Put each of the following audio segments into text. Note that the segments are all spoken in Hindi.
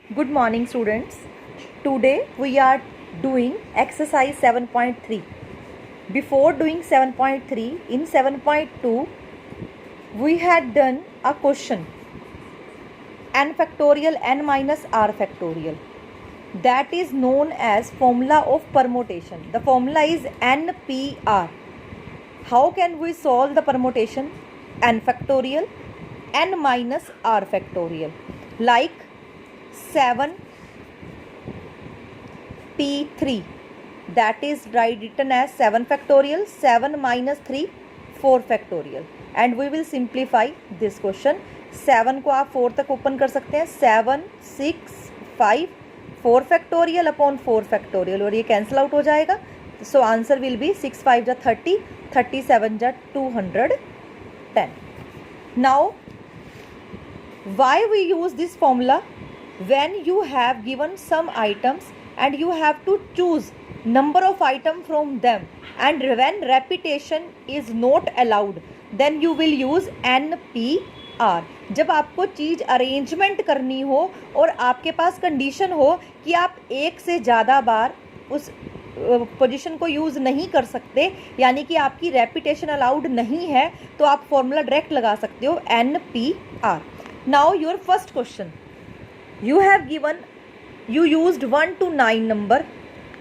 Good morning, students. Today we are doing exercise 7.3. Before doing 7.3, in 7.2 we had done a question, n factorial n minus r factorial, that is known as formula of permutation. The formula is NPR. How can we solve the permutation? N factorial n minus r factorial, like 7p3, that is written as 7 factorial, 7 minus 3 4 factorial, and we will simplify this question. 7 को आप 4 तक ओपन कर सकते हैं, 7 6 5 4 फैक्टोरियल अपॉन 4 फैक्टोरियल, और ये कैंसिल आउट हो जाएगा. सो आंसर विल बी 6 5 जा 30, 37 जा 210. Now why we use this formula? When you have given some items and you have to choose number of items from them, and when repetition is not allowed, then you will use NPR. जब आपको चीज़ अरेंजमेंट करनी हो और आपके पास कंडीशन हो कि आप एक से ज़्यादा बार उस पोजीशन को यूज़ नहीं कर सकते, यानी कि आपकी रेपिटेशन अलाउड नहीं है, तो आप फॉर्मूला डायरेक्ट लगा सकते हो NPR. Now your first question, you have given, you used 1 to 9 number,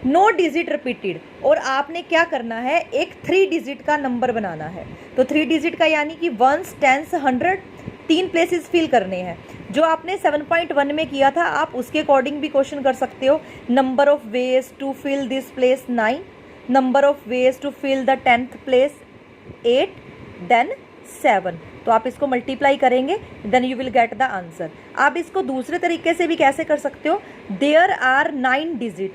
no digit repeated, और आपने क्या करना है, एक 3 डिजिट का नंबर बनाना है. तो 3 डिजिट का यानी कि 1s 10s 100 3 प्लेसेस फिल करने हैं. जो आपने 7.1 में किया था, आप उसके अकॉर्डिंग भी क्वेश्चन कर सकते हो. Number of ways to fill this place 9, number of ways to fill the 10th place 8, then 7. तो आप इसको मल्टीप्लाई करेंगे, then you will get the answer. आप इसको दूसरे तरीके से भी कैसे कर सकते हो, there are 9 digit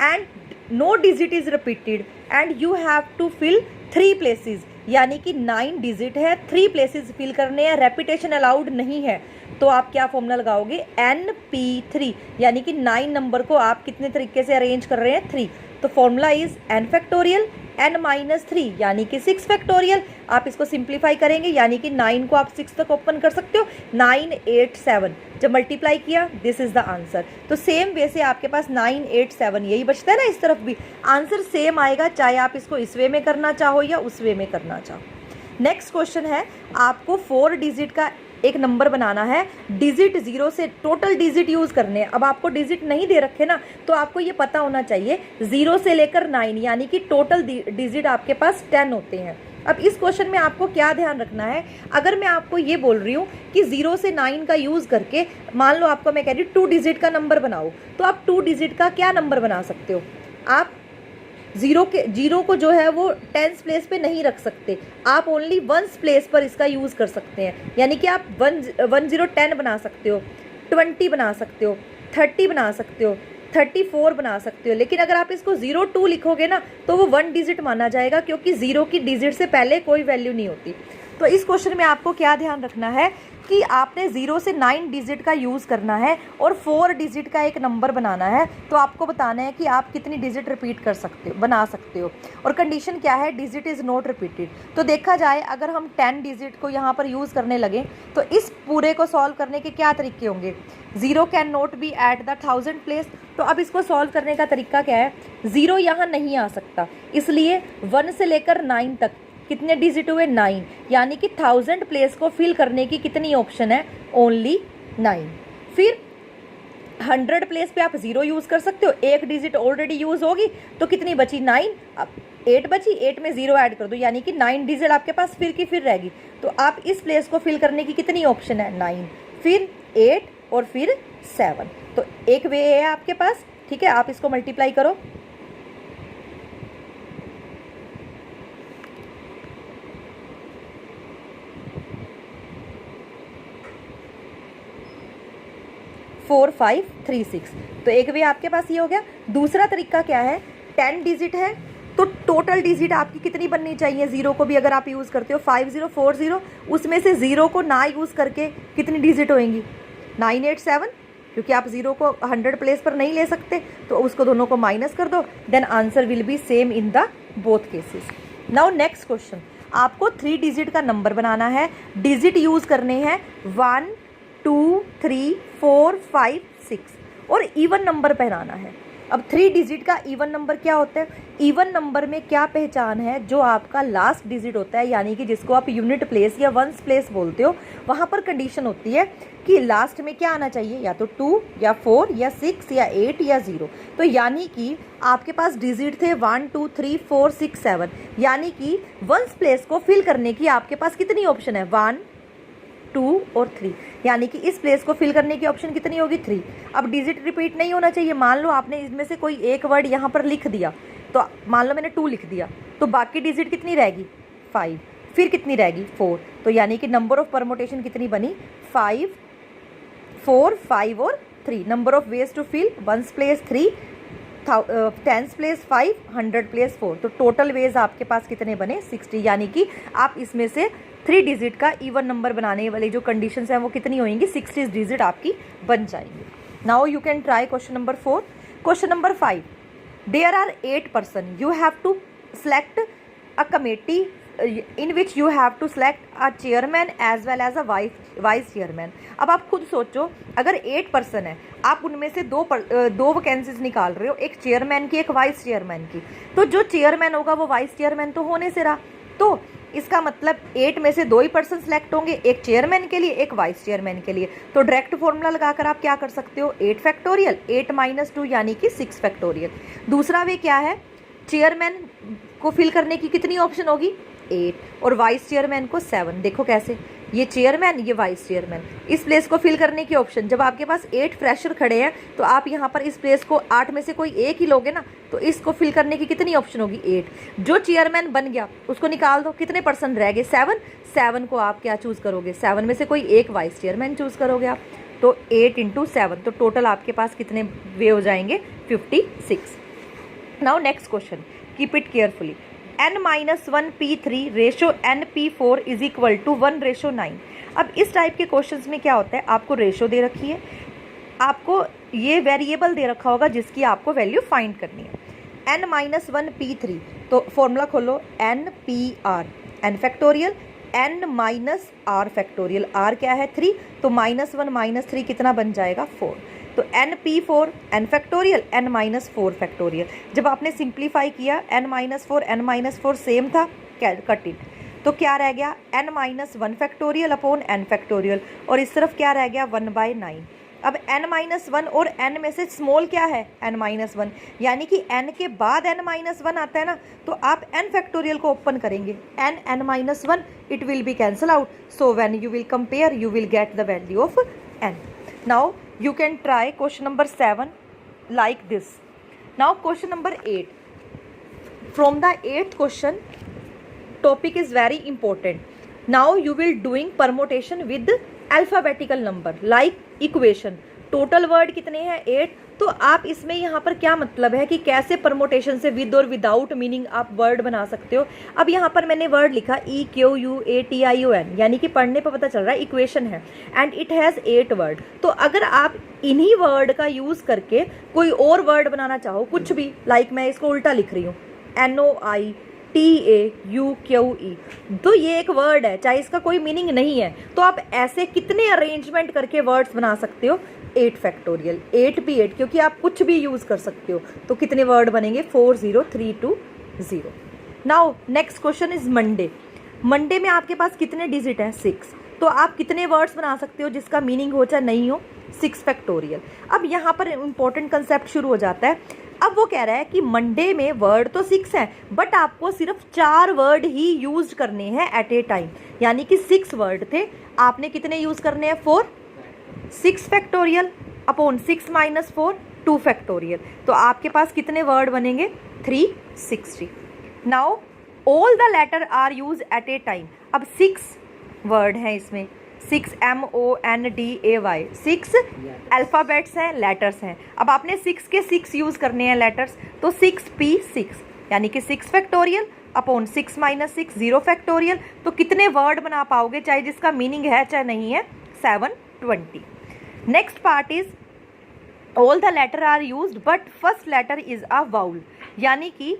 and no digit is repeated and you have to fill 3 places, यानी कि 9 डिजिट है, 3 प्लेसेस फिल करने हैं, रेपिटेशन अलाउड नहीं है. तो आप क्या फॉर्मूला लगाओगे, NP3, यानी कि 9 नंबर को आप कितने तरीके से अरेंज कर रहे हैं, 3. तो formula is n factorial n minus 3, यानी कि 6 फैक्टोरियल. आप इसको सिंप्लीफाई करेंगे, यानी कि 9 को आप 6 तक ओपन कर सकते हो, 9 8 7. जब मल्टीप्लाई किया, दिस इज द आंसर. तो सेम वे से आपके पास 9 8 7 यही बचता है ना, इस तरफ भी आंसर सेम आएगा, चाहे आप इसको इस वे में करना चाहो या उस वे में करना चाहो. नेक्स्ट क्वेश्चन है, आपको 4 डिजिट का एक नंबर बनाना है, डिजिट 0 से टोटल डिजिट यूज़ करने हैं. अब आपको डिजिट नहीं दे रखे ना, तो आपको ये पता होना चाहिए 0 से लेकर 9, यानी कि टोटल डिजिट आपके पास 10 होते हैं. अब इस क्वेश्चन में आपको क्या ध्यान रखना है, अगर मैं आपको ये बोल रही हूँ कि 0 से 9 का यूज़ करके, मान लो आपको मैं कह रही हूँ 2 डिजिट का नंबर बनाओ, तो आप 2 डिजिट का क्या नंबर बना सकते हो. आप जीरो को जो है वो 10th प्लेस पे नहीं रख सकते, आप ओनली 1st प्लेस पर इसका यूज़ कर सकते हैं. यानी कि आप 10 बना सकते हो, 20 बना सकते हो, 30 बना सकते हो, 34 बना सकते हो. लेकिन अगर आप इसको 02 लिखोगे ना, तो वो 1 डिजिट माना जाएगा, क्योंकि 0 की डिजिट से पहले कोई वैल्यू नहीं होती. तो इस क्वेश्चन में आपको क्या ध्यान रखना है कि आपने 0 से 9 डिजिट का यूज़ करना है और 4 डिजिट का एक नंबर बनाना है. तो आपको बताना है कि आप कितनी डिजिट रिपीट कर सकते हो, बना सकते हो, और कंडीशन क्या है, डिजिट इज़ नॉट रिपीटेड. तो देखा जाए, अगर हम 10 डिजिट को यहाँ पर यूज़ करने लगे, तो इस पूरे को सॉल्व करने के क्या तरीके होंगे. 0 can not be at the 1000 place. तो अब इसको सॉल्व करने का तरीका क्या है, 0 यहाँ नहीं आ सकता, इसलिए 1 से लेकर 9 तक कितने डिजिट हुए, 9, यानी कि 1000 प्लेस को फिल करने की कितनी ऑप्शन है, ओनली 9. फिर 100 प्लेस पे आप 0 यूज़ कर सकते हो, एक डिजिट ऑलरेडी यूज़ होगी, तो कितनी बची, 9. अब 8 बची, 8 में 0 ऐड कर दो, यानी कि 9 डिजिट आपके पास फिर की फिर रहेगी. तो आप इस प्लेस को फिल करने की कितनी ऑप्शन है, 9, फिर 8 और फिर 7. तो एक वे है आपके पास, ठीक है. आप इसको मल्टीप्लाई करो, 4 5 3 6. तो एक वे आपके पास ये हो गया. दूसरा तरीका क्या है, 10 डिजिट है, तो टोटल डिजिट आपकी कितनी बननी चाहिए, 0 को भी अगर आप यूज़ करते हो 5040, उसमें से 0 को ना यूज़ करके कितनी डिजिट होएंगी, 987, क्योंकि आप 0 को 100 प्लेस पर नहीं ले सकते, तो उसको दोनों को माइनस कर दो, then answer will be same in the both cases. Now next question, आपको 3 डिजिट का नंबर बनाना है, डिजिट यूज़ करने हैं 1 2 3 4 5 6 और इवन नंबर पहनाना है। अब 3 डिजिट का इवन नंबर क्या होता है? इवन नंबर में क्या पहचान है? जो आपका लास्ट डिजिट होता है, यानी कि जिसको आप यूनिट प्लेस या वंस प्लेस बोलते हो, वहाँ पर कंडीशन होती है कि लास्ट में क्या आना चाहिए, या तो 2 या 4 या 6 या 8 या 0। तो यानी कि आपके पास डिजिट थे 1 2 3 4 6 7, यानी कि वंस प्लेस को फिल करने की आपके पास कितनी ऑप्शन है? 1 2 और 3, यानी कि इस प्लेस को फिल करने की ऑप्शन कितनी होगी? 3। अब डिजिट रिपीट नहीं होना चाहिए। मान लो आपने इसमें से कोई एक वर्ड यहाँ पर लिख दिया, तो मान लो मैंने 2 लिख दिया, तो बाकी डिजिट कितनी रहेगी? 5। फिर कितनी रहेगी? 4। तो यानी कि नंबर ऑफ परमुटेशन कितनी बनी? 5 4 5 और 3। Number of ways to fill, once place 3, tens place 5, 100 place 4। तो टोटल वेज आपके पास कितने बने? 60। यानी कि आप इसमें से 3 डिजिट का इवन नंबर बनाने वाली जो कंडीशंस हैं वो कितनी होंगी? 60 डिजिट आपकी बन जाएंगी। Now you can try question number 4। Question number 5, there are 8 person, you have to select a committee in which you have to select a chairman as well as a vice chairman. अब आप खुद सोचो, अगर 8 पर्सन है, आप उनमें से दो वैकेंसीज निकाल रहे हो, एक चेयरमैन की एक वाइस चेयरमैन की, तो जो चेयरमैन होगा वो वाइस चेयरमैन तो होने से रहा। तो इसका मतलब 8 में से 2 ही पर्सन सेलेक्ट होंगे, एक चेयरमैन के लिए एक वाइस चेयरमैन के लिए। तो डायरेक्ट फॉर्मूला लगाकर आप क्या कर सकते हो? 8 फैक्टोरियल, 8 - 2 यानी कि 6 फैक्टोरियल। दूसरा वे क्या है? चेयरमैन को फिल करने की कितनी ऑप्शन होगी? 8 और वाइस चेयरमैन को 7। देखो कैसे, ये चेयरमैन ये वाइस चेयरमैन, इस प्लेस को फिल करने की ऑप्शन। जब आपके पास 8 फ्रेशर खड़े हैं तो आप यहाँ पर इस प्लेस को 8 में से कोई एक ही लोगे ना, तो इसको फिल करने की कितनी ऑप्शन होगी? 8। जो चेयरमैन बन गया उसको निकाल दो, कितने पर्सन रह गए? 7। 7 को आप क्या चूज़ करोगे? 7 में से कोई एक वाइस चेयरमैन चूज़ करोगे आप। तो 8 × 7, तो टोटल आपके पास कितने वे हो जाएंगे? 56। Now next question, keep it carefully. n-1 P3 ratio n P4 is equal to 1:9। अब इस टाइप के क्वेश्चंस में क्या होता है? आपको रेशो दे रखी है, आपको ये वेरिएबल दे रखा होगा जिसकी आपको वैल्यू फाइंड करनी है। n-1 P3, तो फॉर्मूला खोलो, n/r, n factorial n - r factorial. r क्या है? 3, तो -1 - 3 कितना बन जाएगा? 4। तो n P4 n factorial n - 4 factorial. जब आपने सिंप्लीफाई किया, n - 4 n - 4 सेम था, कट इट, तो क्या रह गया? n - 1 factorial upon n factorial, और इस तरफ क्या रह गया? 1/9। अब n - 1 और n में से स्मॉल क्या है? n - 1, यानी कि n के बाद n - 1 आता है ना, तो आप n फैक्टोरियल को ओपन करेंगे, n - 1 it will be cancel out. So when you will compare you will get the value of n। Now you can try question number 7 like this. Now question number 8. From the 8th question, topic is very important. Now you will doing permutation with alphabetical number like equation. Total word कितने हैं? 8। तो आप इसमें यहाँ पर क्या मतलब है कि कैसे परमोटेशन से विद और विदाउट मीनिंग आप वर्ड बना सकते हो। अब यहाँ पर मैंने वर्ड लिखा EQUATION, यानी कि पढ़ने पर पता चल रहा है इक्वेशन है, एंड इट हैज़ 8 वर्ड। तो अगर आप इन्हीं वर्ड का यूज़ करके कोई और वर्ड बनाना चाहो, कुछ भी, लाइक मैं इसको उल्टा लिख रही हूँ, NOITAUQE, तो ये एक वर्ड है, चाहे इसका कोई मीनिंग नहीं है, तो आप ऐसे कितने अरेंजमेंट करके वर्ड्स बना सकते हो? 8 फैक्टोरियल, 8 क्योंकि आप कुछ भी यूज़ कर सकते हो। तो कितने वर्ड बनेंगे? 40320। Now next question is Monday. Monday में आपके पास कितने डिजिट हैं? 6। तो आप कितने वर्ड्स बना सकते हो जिसका मीनिंग हो चाहे नहीं हो? 6 फैक्टोरियल। अब यहाँ पर इंपॉर्टेंट कंसेप्ट शुरू हो जाता है। अब वो कह रहा है कि मंडे में वर्ड तो 6 हैं, बट आपको सिर्फ 4 वर्ड ही यूज करने हैं एट ए टाइम, यानी कि 6 वर्ड थे, आपने कितने यूज करने हैं? 4। 6 फैक्टोरियल अपॉन 6 - 4 2 फैक्टोरियल। तो आपके पास कितने वर्ड बनेंगे? 360। Now all the letter are use at a time. अब 6 वर्ड हैं इसमें, 6 MONDAY, 6 अल्फ़ाबेट्स हैं, लेटर्स हैं। अब आपने 6 के 6 यूज़ करने हैं लेटर्स, तो 6P6 यानी कि 6 फैक्टोरियल अपॉन 6 - 6 0 फैक्टोरियल। तो कितने वर्ड बना पाओगे, चाहे जिसका मीनिंग है चाहे नहीं है? 720। Next part is all the letter are used but first letter is a vowel, यानी कि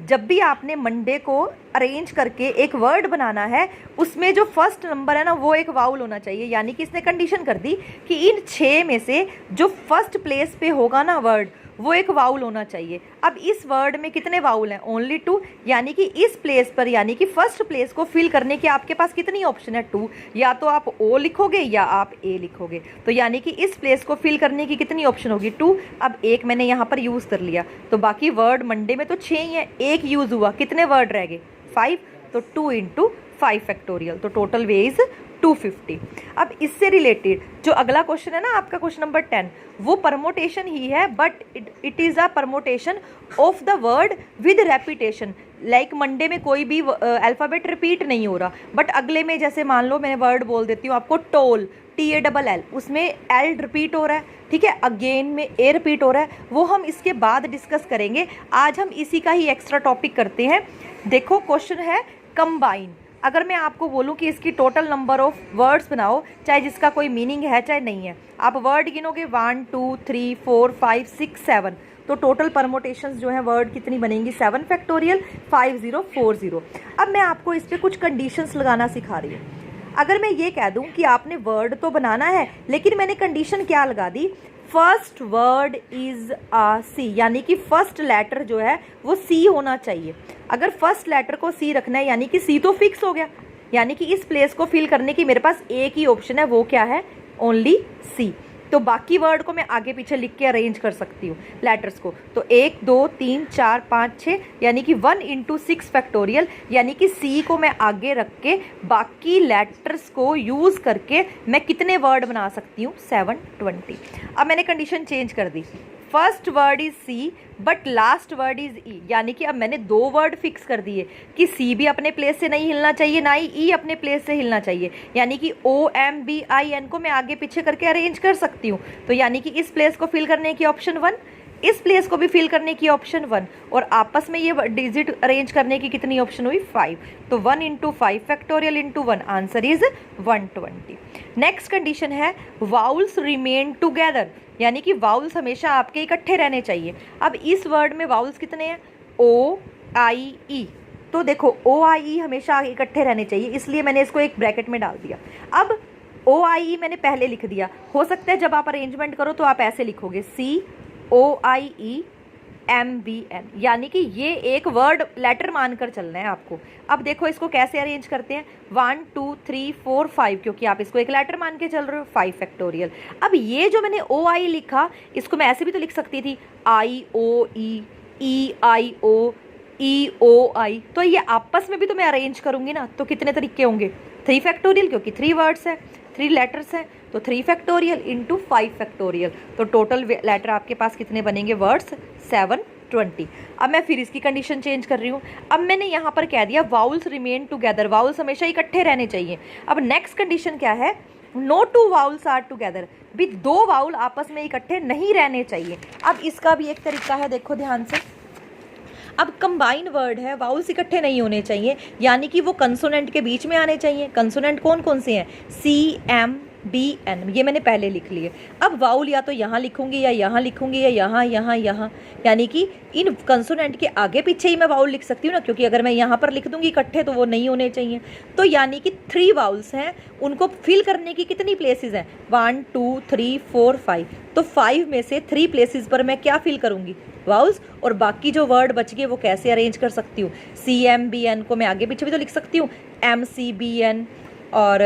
जब भी आपने मंडे को अरेंज करके एक वर्ड बनाना है, उसमें जो फर्स्ट नंबर है ना वो एक वाउल होना चाहिए। यानी कि इसने कंडीशन कर दी कि इन 6 में से जो फर्स्ट प्लेस पे होगा ना वर्ड, वो एक वाउल होना चाहिए। अब इस वर्ड में कितने वाउल हैं? ओनली 2। यानी कि इस प्लेस पर, यानी कि फर्स्ट प्लेस को फिल करने की आपके पास कितनी ऑप्शन है? 2। या तो आप ओ लिखोगे या आप ए लिखोगे। तो यानी कि इस प्लेस को फिल करने की कितनी ऑप्शन होगी? 2। अब एक मैंने यहाँ पर यूज़ कर लिया, तो बाकी वर्ड मंडे में तो 6 ही हैं, एक यूज़ हुआ, कितने वर्ड रह गए? 5। तो 2 × 5 फैक्टोरियल, तो टोटल वे इज़ 250। अब इससे रिलेटेड जो अगला क्वेश्चन है ना आपका, क्वेश्चन नंबर 10, वो परमोटेशन ही है, but it is a permutation of the word with repetition. Like Monday में कोई भी अल्फ़ाबेट रिपीट नहीं हो रहा, बट अगले में जैसे मान लो मैं वर्ड बोल देती हूँ आपको टोल, TALL, उसमें एल रिपीट हो रहा है, ठीक है, अगेन में ए रिपीट हो रहा है, वो हम इसके बाद डिस्कस करेंगे। आज हम इसी का ही एक्स्ट्रा टॉपिक करते हैं। देखो क्वेश्चन है कंबाइन। अगर मैं आपको बोलूं कि इसकी टोटल नंबर ऑफ वर्ड्स बनाओ, चाहे जिसका कोई मीनिंग है चाहे नहीं है, आप वर्ड गिनोगे 1 2 3 4 5 6 7, तो टोटल परमोटेशंस जो है वर्ड कितनी बनेंगी? 7 फैक्टोरियल 5040। अब मैं आपको इस पर कुछ कंडीशंस लगाना सिखा रही हूँ। अगर मैं ये कह दूं कि आपने वर्ड तो बनाना है, लेकिन मैंने कंडीशन क्या लगा दी? फर्स्ट वर्ड इज आ सी, यानी कि फर्स्ट लेटर जो है वो सी होना चाहिए। अगर फर्स्ट लेटर को सी रखना है, यानी कि सी तो फिक्स हो गया, यानी कि इस प्लेस को फिल करने की मेरे पास एक ही ऑप्शन है, वो क्या है? ओनली सी। तो बाकी वर्ड को मैं आगे पीछे लिख के अरेंज कर सकती हूँ लेटर्स को। तो 1 2 3 4 5 6, यानी कि 1 × 6 फैक्टोरियल, यानी कि सी को मैं आगे रख के बाकी लेटर्स को यूज़ करके मैं कितने वर्ड बना सकती हूँ? 720। अब मैंने कंडीशन चेंज कर दी, first word is C but last word is E, यानी कि अब मैंने 2 वर्ड फिक्स कर दिए कि सी भी अपने प्लेस से नहीं हिलना चाहिए, ना ही ई अपने प्लेस से हिलना चाहिए। यानी कि OMBIN को मैं आगे पीछे करके अरेंज कर सकती हूँ। तो यानी कि इस प्लेस को फिल करने की ऑप्शन 1, इस प्लेस को भी फिल करने की ऑप्शन 1, और आपस में ये डिजिट अरेंज करने की कितनी ऑप्शन हुई? 5। तो 1 × 5 factorial × 1, answer is 120। Next condition है वाउल्स रिमेन टुगेदर, यानी कि वाउल्स हमेशा आपके इकट्ठे रहने चाहिए। अब इस वर्ड में वाउल्स कितने हैं? OIE। तो देखो OIE हमेशा इकट्ठे रहने चाहिए, इसलिए मैंने इसको एक ब्रैकेट में डाल दिया। अब OIE मैंने पहले लिख दिया, हो सकता है जब आप अरेंजमेंट करो तो आप ऐसे लिखोगे COIEMBN, यानी कि ये एक वर्ड लेटर मानकर चलना है आपको। अब देखो इसको कैसे अरेंज करते हैं? 1 2 3 4 5, क्योंकि आप इसको एक लेटर मान के चल रहे हो, 5 फैक्टोरियल। अब ये जो मैंने OI लिखा, इसको मैं ऐसे भी तो लिख सकती थी, IOE, EIO, EOI। तो ये आपस में भी तो मैं अरेंज करूंगी ना, तो कितने तरीके होंगे? 3 फैक्टोरियल, क्योंकि 3 वर्ड्स हैं, 3 लेटर्स हैं, तो 3 फैक्टोरियल × 5 फैक्टोरियल, तो टोटल लेटर आपके पास कितने बनेंगे? वर्ड्स 720। अब मैं फिर इसकी कंडीशन चेंज कर रही हूँ। अब मैंने यहाँ पर कह दिया वाउल्स रिमेन टुगेदर, वाउल्स हमेशा इकट्ठे रहने चाहिए। अब नेक्स्ट कंडीशन क्या है? नो 2 वाउल्स आर टुगेदर, भी 2 वाउल आपस में इकट्ठे नहीं रहने चाहिए। अब इसका भी एक तरीका है, देखो ध्यान से। अब कंबाइन वर्ड है, वाउल्स इकट्ठे नहीं होने चाहिए, यानी कि वो कंसोनेंट के बीच में आने चाहिए। कंसोनेंट कौन कौन से हैं? CMBN, ये मैंने पहले लिख लिए। अब वाउल या तो यहाँ लिखूंगी या यहाँ लिखूंगी या यहाँ यहाँ यहाँ, यानी कि इन कंसोनेंट के आगे पीछे ही मैं वाउल लिख सकती हूँ ना, क्योंकि अगर मैं यहाँ पर लिख दूंगी इकट्ठे तो वो नहीं होने चाहिए। तो यानी कि 3 वाउल्स हैं, उनको फिल करने की कितनी प्लेसेस हैं? 1 2 3 4 5। तो 5 में से 3 प्लेसेस पर मैं क्या फिल करूँगी? वाउल्स। और बाकी जो वर्ड बच गए वो कैसे अरेंज कर सकती हूँ? CMBN को मैं आगे पीछे भी तो लिख सकती हूँ, MCBN और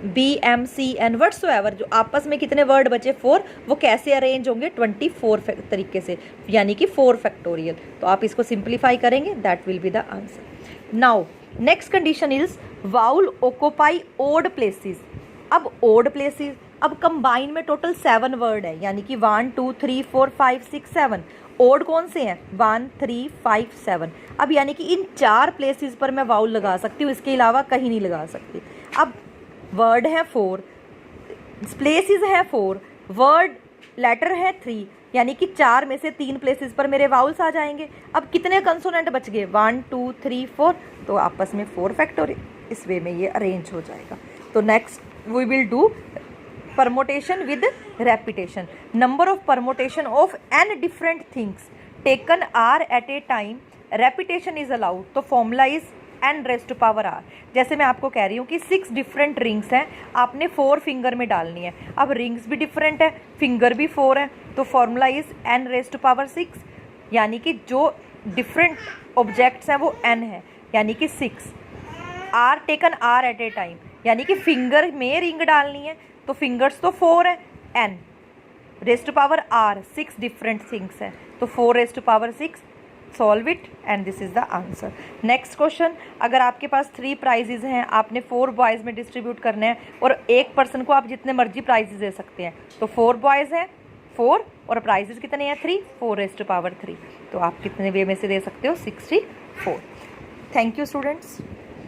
BMCN, व्हाटसोएवर। जो आपस में कितने वर्ड बचे? 4, वो कैसे अरेंज होंगे? 24 तरीके से, यानी कि 4 फैक्टोरियल। तो आप इसको सिंप्लीफाई करेंगे, that will be the answer. Now next condition is vowel occupy odd places. अब ओड प्लेसेस, अब कंबाइन में टोटल 7 वर्ड है, यानी कि 1 2 3 4 5 6 7। ओड कौन से हैं? 1 3 5 7। अब यानी कि इन 4 प्लेसेस पर मैं वाउल लगा सकती हूँ, इसके अलावा कहीं नहीं लगा सकती। अब वर्ड है 4, प्लेसेस है 4, वर्ड लेटर है 3, यानी कि 4 में से 3 प्लेसेस पर मेरे वाउल्स आ जाएंगे। अब कितने कंसोनेंट बच गए? 1 2 3 4, तो आपस में 4 फैक्टोरियल, इस वे में ये अरेंज हो जाएगा। तो next we will do permutation with repetition. Number of permutation of n different things taken are at a time repetition is allowed, तो formula is n raised to power r। जैसे मैं आपको कह रही हूँ कि 6 डिफरेंट रिंग्स हैं, आपने 4 फिंगर में डालनी है। अब रिंग्स भी डिफरेंट है, फिंगर भी 4 है, तो formula is n raised to power 6, यानी कि जो डिफरेंट ऑब्जेक्ट्स हैं वो n है, यानी कि 6। R taken R at a time, यानी कि फिंगर में रिंग डालनी है, तो फिंगर्स तो 4 है, n raised to power r 6 different things है, तो 4 raised to power 6। Solve it and this is the answer. Next question, अगर आपके पास 3 प्राइजेज हैं, आपने 4 बॉयज़ में डिस्ट्रीब्यूट करने हैं और एक पर्सन को आप जितने मर्जी प्राइजेज दे सकते हैं, तो 4 बॉयज़ हैं 4 और प्राइजेज कितने हैं 3, 4 रेस्ट टू पावर 3, तो आप कितने वे में से दे सकते हो 64। Thank you students.